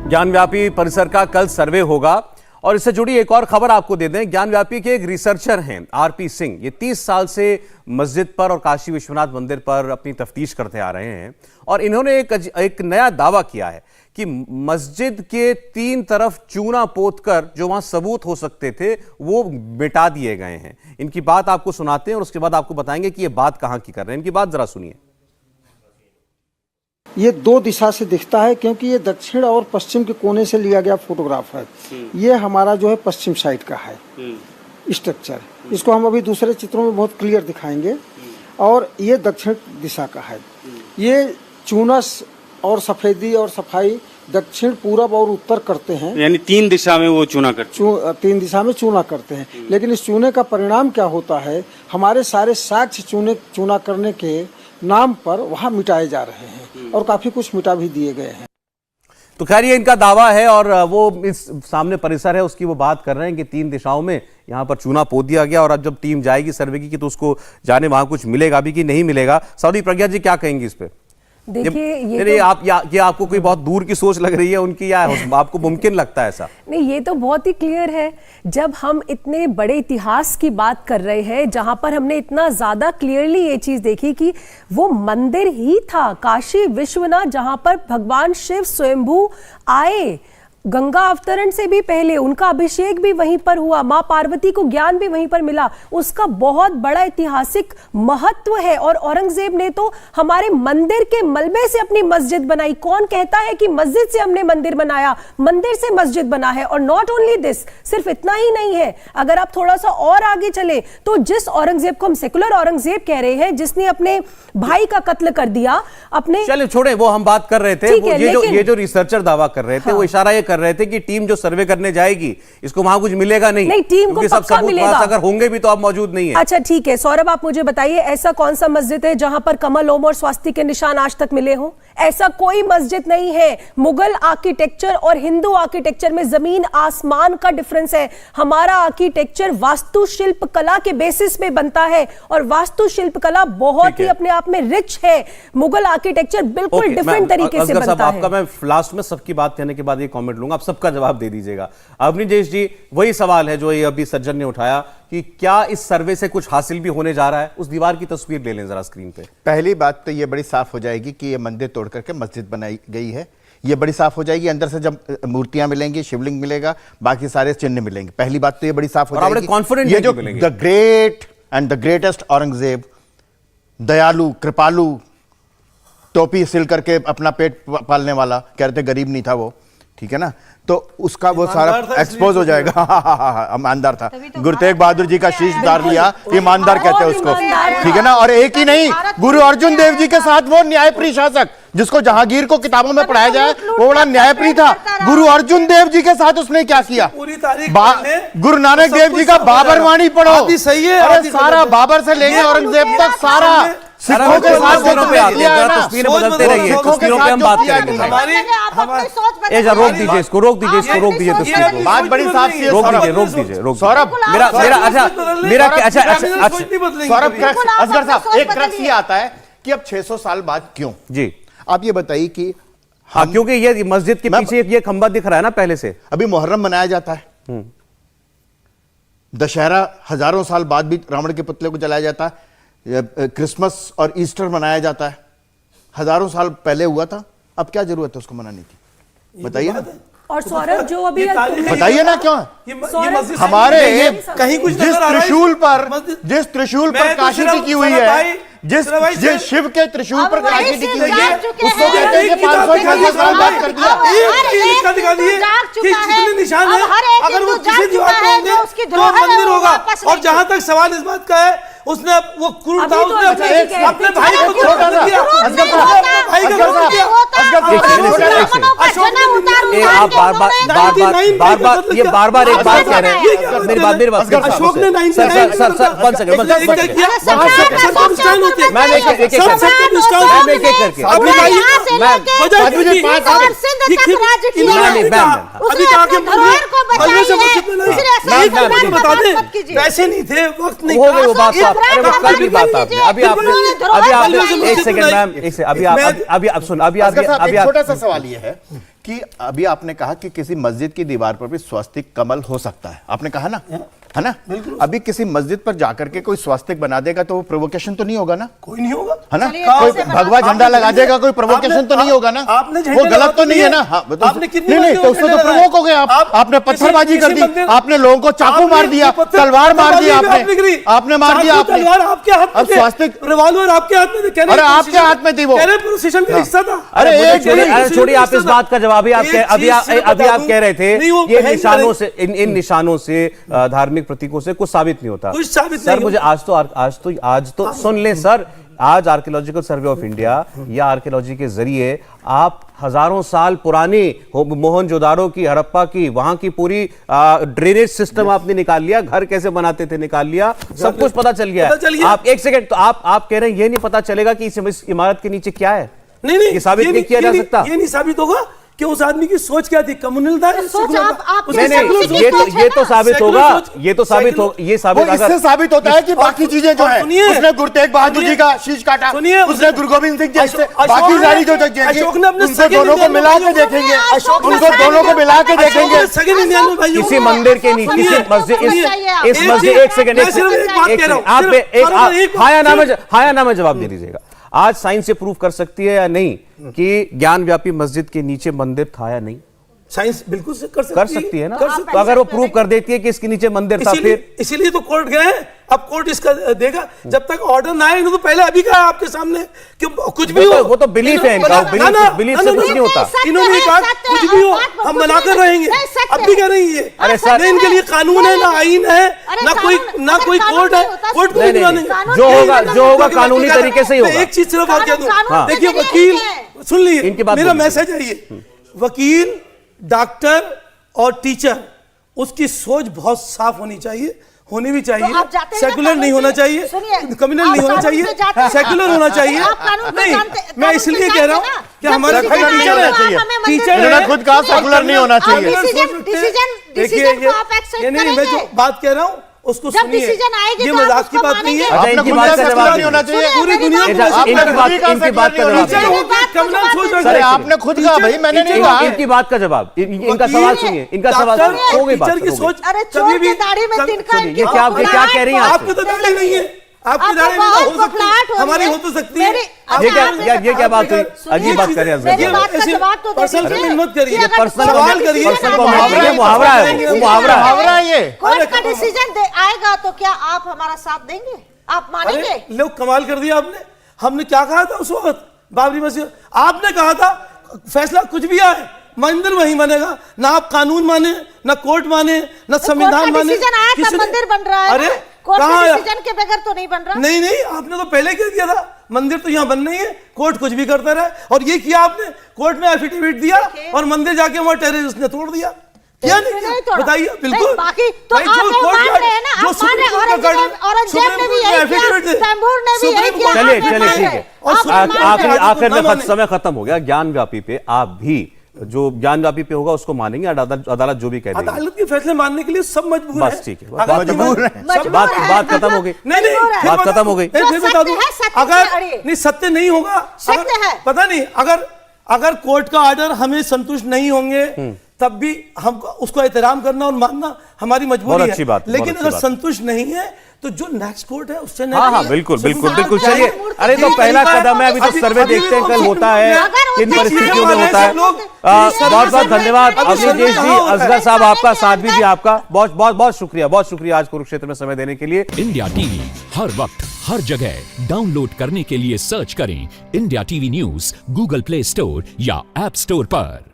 ज्ञानव्यापी परिसर का कल सर्वे होगा और इससे जुड़ी एक और खबर आपको दे दें। ज्ञानव्यापी के एक रिसर्चर हैं आरपी सिंह, ये 30 साल से मस्जिद पर और काशी विश्वनाथ मंदिर पर अपनी तफ्तीश करते आ रहे हैं और इन्होंने एक नया दावा किया है कि मस्जिद के 3 तरफ चूना पोतकर जो वहां सबूत हो सकते थे वो मिटा दिए गए हैं। इनकी बात आपको सुनाते हैं और उसके बाद आपको बताएंगे कि ये बात कहां की कर रहे हैं। इनकी बात जरा सुनिए। ये 2 दिशा से दिखता है क्योंकि ये दक्षिण और पश्चिम के कोने से लिया गया फोटोग्राफ है। ये हमारा जो है पश्चिम साइड का है स्ट्रक्चर। इसको हम अभी दूसरे चित्रों में बहुत क्लियर दिखाएंगे। और ये दक्षिण दिशा का है। ये चूनस और सफेदी और सफाई दक्षिण, पूरब और उत्तर करते हैं, यानी 3 दिशा में वो चूना करते हैं। 3 दिशा में चूना करते हैं। लेकिन इस चूने का परिणाम क्या होता है, हमारे सारे साक्ष्य चूना करने के नाम पर वहां मिटाए जा रहे हैं और काफी कुछ मिटा भी दिए गए हैं। तो खैर ये इनका दावा है और वो इस सामने परिसर है उसकी वो बात कर रहे हैं कि 3 दिशाओं में यहाँ पर चूना पोत दिया गया और अब जब टीम जाएगी सर्वे की तो उसको जाने वहां कुछ मिलेगा भी कि नहीं मिलेगा। सौदी प्रज्ञा जी क्या कहेंगी इस पे? देखिए ये आपको कोई बहुत दूर की सोच लग रही है उनकी या आपको मुमकिन लगता है ऐसा? नहीं, ये तो बहुत ही क्लियर है। जब हम इतने बड़े इतिहास की बात कर रहे हैं जहां पर हमने इतना ज्यादा क्लियरली ये चीज देखी कि वो मंदिर ही था काशी विश्वनाथ जहां पर भगवान शिव स्वयंभू आए, गंगा अवतरण से भी पहले उनका अभिषेक भी वहीं पर हुआ, मां पार्वती को ज्ञान भी वहीं पर मिला, उसका बहुत बड़ा ऐतिहासिक महत्व है। और औरंगजेब ने तो हमारे मंदिर के मलबे से अपनी मस्जिद बनाई। कौन कहता है कि मस्जिद से हमने मंदिर बनाया? मंदिर से मस्जिद बना है। और नॉट ओनली दिस, सिर्फ इतना ही नहीं है, अगर आप थोड़ा सा और आगे चले तो जिस औरंगजेब को हम सेकुलर औरंगजेब कह रहे हैं, जिसने अपने भाई का कत्ल कर दिया, अपने चलिए छोड़े वो हम बात कर रहे थे। ये जो रिसर्चर दावा कर रहे थे वो इशारा ये कर रहे थे कि टीम जो सर्वे करने जाएगी इसको वहां कुछ मिलेगा नहीं टीम को सब सबूत मिलेगा। अगर होंगे भी तो अब मौजूद नहीं है। अच्छा ठीक है सौरभ, आप मुझे बताइए ऐसा कौन सा मस्जिद है जहां पर कमल, ओम और स्वास्तिक के निशान आज तक मिले हों? ऐसा कोई मस्जिद नहीं है। मुगल आर्किटेक्चर और हिंदू आर्किटेक्चर में जमीन आसमान का डिफरेंस है। हमारा आर्किटेक्चर वास्तुशिल्प कला के बेसिस पे बनता है और वास्तुशिल्प कला बहुत ही अपने आप में रिच है। मुगल आर्किटेक्चर बिल्कुल डिफरेंट तरीके से बनता है। आपका मैं लास्ट में सबकी बात कहने के बाद ये कमेंट लूंगा, आप सबका जवाब दे दीजिएगा। अवनीश जी, वही सवाल है जो ये अभी सज्जन ने उठाया कि क्या इस सर्वे से कुछ हासिल भी होने जा रहा है? उस दीवार की तस्वीर ले लें जरा स्क्रीन पे। पहली बात तो ये बड़ी साफ हो जाएगी कि ये मंदिर तोड़ करके मस्जिद बनाई गई है। ये बड़ी साफ हो जाएगी। अंदर से जब मूर्तियां मिलेंगी, शिवलिंग मिलेगा, बाकी सारे चिन्ह मिलेंगे। पहली बात तो ये बड़ी साफ हो जाएगी। ये जो the great and the greatest Aurangzeb, दयालु, कृपालु, टोपी सिल करके अपना पेट पालने वाला, कह रहे थे गरीब नहीं था वो, ठीक है ना, तो उसका वो सारा एक्सपोज हो जाएगा। ईमानदार था। गुरु तेग बहादुर जी का शीश दार लिया, ईमानदार कहते हैं उसको, ठीक है ना। और एक ही नहीं, गुरु अर्जुन देव जी के साथ वो न्यायप्रिय शासक जिसको जहांगीर को किताबों में पढ़ाया जाए वो बड़ा न्यायप्रिय था। गुरु अर्जुन देव जी के साथ उसने क्या किया? गुरु नानक देव जी का बाबर वाणी पढ़ो, अरे सारा बाबर से लेंगे औरंगजेब तक सारा सिखों के साथ तस्वीरें बदलते रहिए, तस्वीरों पे हम बात करेंगे। रोक दीजिए इसको, रोक दीजिए तस्वीर को। बात बड़ी साफ सी है। रोक दीजिए सौरभ। सौरभ, असगर साहब, एक क्रक्स ये आता है कि अब 600 साल बाद क्यों? जी आप ये बताइए कि हाँ, क्योंकि ये मस्जिद के पीछे ये खंबा दिख रहा है ना पहले से। अभी मुहर्रम मनाया जाता है, दशहरा हजारों साल बाद भी रावण के पुतले को जलाया जाता है, क्रिसमस और ईस्टर मनाया जाता है, हजारों साल पहले हुआ था। अब क्या जरूरत है उसको मनाने की? बताइए ना। और सौरभ जो अभी बताइए ना क्यों हमारे जिस त्रिशूल पर काशी टिकी हुई है, जिस शिव के त्रिशूल पर काशी टिकी हुई है, उसको कहते हैं कि 500 साल बाद कर दिया। जितने निशान है अगर वो किसी दीवार पर होंगे तो मंदिर होगा। और जहां तक सवाल इस बात का है, उसने वो क्रूरता अपने भाई को छोड़ दिया। आप बार एक बात कह रहे हैं। मेरी बात अशोक ने वैसे नहीं थे, वक्त नहीं हो गई वो बात। कल की बात आपने अभी आप एक सेकंड मैम, एक से अभी आप छोटा सा सवाल ये है कि अभी आपने कहा कि किसी मस्जिद की दीवार पर भी स्वास्तिक कमल हो सकता है, आपने कहा ना, है ना? अभी किसी मस्जिद पर जाकर के कोई स्वास्तिक बना देगा तो वो प्रोवोकेशन तो नहीं होगा ना? कोई नहीं होगा, है ना? कोई भगवा झंडा लगा देगा, कोई प्रोवोकेशन तो नहीं होगा ना? वो गलत तो नहीं है ना? नहीं, तो उससे तो प्रोवोक हो गए आप। आपने पत्थरबाजी कर दी, आपने लोगों को चाकू मार दिया, तलवार मार दी, आपने मार दिया, तलवार आपके हाथ में, अब स्वास्तिक रिवॉल्वर आपके हाथ में, अरे आपके हाथ में थी वो, प्रोसेशन का हिस्सा था। अरे छोड़िए, आप इस बात का जवाब अभी आप कह रहे थे ये निशानों से, इन निशानों से, धार्मिक प्रतीकों से कुछ साबित नहीं होता। कुछ साबित सर, मुझे आज तो सुन ले सर, आज आर्कियोलॉजिकल सर्वे ऑफ इंडिया या आर्कियोलॉजी के जरिए आप हजारों साल पुरानी मोहनजोदाड़ो की, हड़प्पा की, वहां की पूरी ड्रेनेज सिस्टम आपने निकाल लिया, घर कैसे बनाते थे निकाल लिया, सब कुछ पता चल गया। आप एक सेकंड, तो आप कह रहे हैं ये नहीं पता चलेगा कि इस इमारत के नीचे क्या है? नहीं, ये साबित नहीं किया जा सकता। ये नहीं साबित होगा कि उस आदमी की सोच क्या थी, कम्युनल था, नहीं, ये तो साबित होगा, ये साबित इससे साबित होता है कि बाकी चीजें जो है, उसने गुरु तेग बहादुर जी का शीश काटा, उसने गुरु गोविंद सिंह जैसे बाकी सारी जो उनको दोनों को मिला के देखेंगे, उनको दोनों को मिला के देखेंगे। किसी मंदिर के नीचे, इस मस्जिद, एक सेकंड, आप हाया नाम जवाब दे दीजिएगा। आज साइंस से प्रूव कर सकती है या नहीं कि ज्ञान व्यापी मस्जिद के नीचे मंदिर था या नहीं? साइंस बिल्कुल कर सकती है ना। तो अगर वो प्रूव कर देती है कि इसके नीचे मंदिर था, फिर इसीलिए तो कोर्ट गए। अब कोर्ट इसका देगा, जब तक ऑर्डर ना आए, तो पहले अभी कहा आपके सामने कि कुछ भी हो, वो तो बिलीफ है इनका, बिलीफ से कुछ नहीं होता। इन्होंने कहा कुछ भी हो हम मना कर रहेंगे, अब भी कह रही है। अरे सर, इनके लिए कानून है, ना आईन है, ना कोई कोर्ट है, कोर्ट को नहीं, जो होगा कानूनी तरीके से ही होगा। एक चीज सिर्फ और कह दूं, देखिए वकील, सुन लीजिए मेरा मैसेज है ये, वकील, डॉक्टर और टीचर, उसकी सोच बहुत साफ होनी चाहिए, होनी भी चाहिए, सेकुलर नहीं होना चाहिए, कम्युनल नहीं होना चाहिए, सेकुलर होना चाहिए। नहीं, मैं इसलिए कह रहा हूँ कि हमारा टीचर खुद कहा सेकुलर नहीं होना चाहिए। देखिए ये नहीं, मैं जो बात कह रहा हूँ उसको सुनिए, ये मजाक की बात नहीं है। इनकी बात का जवाब नहीं होना चाहिए, पूरी दुनिया इनकी बात का जवाब। सर आपने खुद कहा भाई, मैंने नहीं कहा। इनकी बात का जवाब, इनका सवाल सुनिए, इनका सवाल टीचर की सोच कभी भी, ये क्या कह रही हैं? आपकी तो दाढ़ी नहीं है, आपकी दाढ़ी हो सकती है, हमारी हो तो सकती है। ये क्या बात हुई? अजीब बात कर रहे हैं। पर्सनल कमेंट मत करिए, पर्सनल सवाल करिए। मुहावरा है ये। कोर्ट का डिसीजन आएगा तो क्या आप हमारा साथ देंगे? आप मानेंगे? लोग कमाल कर दिया आपने। हमने क्या कहा था उस वक्त बाबरी मस्जिद? आपने कहा था फैसला कुछ भी आए, मंदिर वहीं बनेगा, ना आप कानून माने, ना कोर्ट माने, ना संविधान माने। डिसीजन आया तब मंदिर बन रहा है। अरे कहाँ डिसीजन के बगैर तो नहीं बन रहा। नहीं, आपने तो पहले कह दिया था मंदिर तो यहाँ बन नहीं है, कोर्ट कुछ भी करता रहे। और ये किया आपने, कोर्ट में एफिडेविट दिया और मंदिर जाके वहाँ टेररिस्ट ने तोड़ दिया। क्या नहीं बताइए? बिल्कुल। बाकी तो आप लोग मान रहे हैं ना, आप मान रहे हैं। औरंगजेब ने भी यही किया, तैमूर ने भी यही किया। चलिए ठीक है, आखिर में समय खत्म हो गया। ज्ञान व्यापी पे आप भी, जो ज्ञान व्यापी पे होगा उसको मानेंगे, अदालत जो भी कह देगी। अदालत के फैसले मानने के लिए सब मजबूर है। बस ठीक है, बात खत्म हो गई। नहीं, बात खत्म हो गई। फिर बता दूं, अगर नहीं सत्य नहीं होगा, पता नहीं, अगर कोर्ट का ऑर्डर हमें संतुष्ट नहीं होंगे तब भी हमको उसको एहतराम करना और मानना हमारी मजबूरी है। लेकिन अगर संतुष्ट नहीं है तो जो नेक्स्ट कोर्ट है उससे बिल्कुल। चलिए, अरे तो पहला कदम है, अभी तो सर्वे देखते हैं कल होता है, किन परिस्थितियों में होता है। बहुत बहुत धन्यवाद अवनीश जी, असगर साहब, आपका साथ भी दिया, आपका बहुत शुक्रिया आज कुरुक्षेत्र में समय देने के लिए। इंडिया टीवी हर वक्त हर जगह डाउनलोड करने के लिए सर्च करें India TV news Google play store या ऐप स्टोर पर।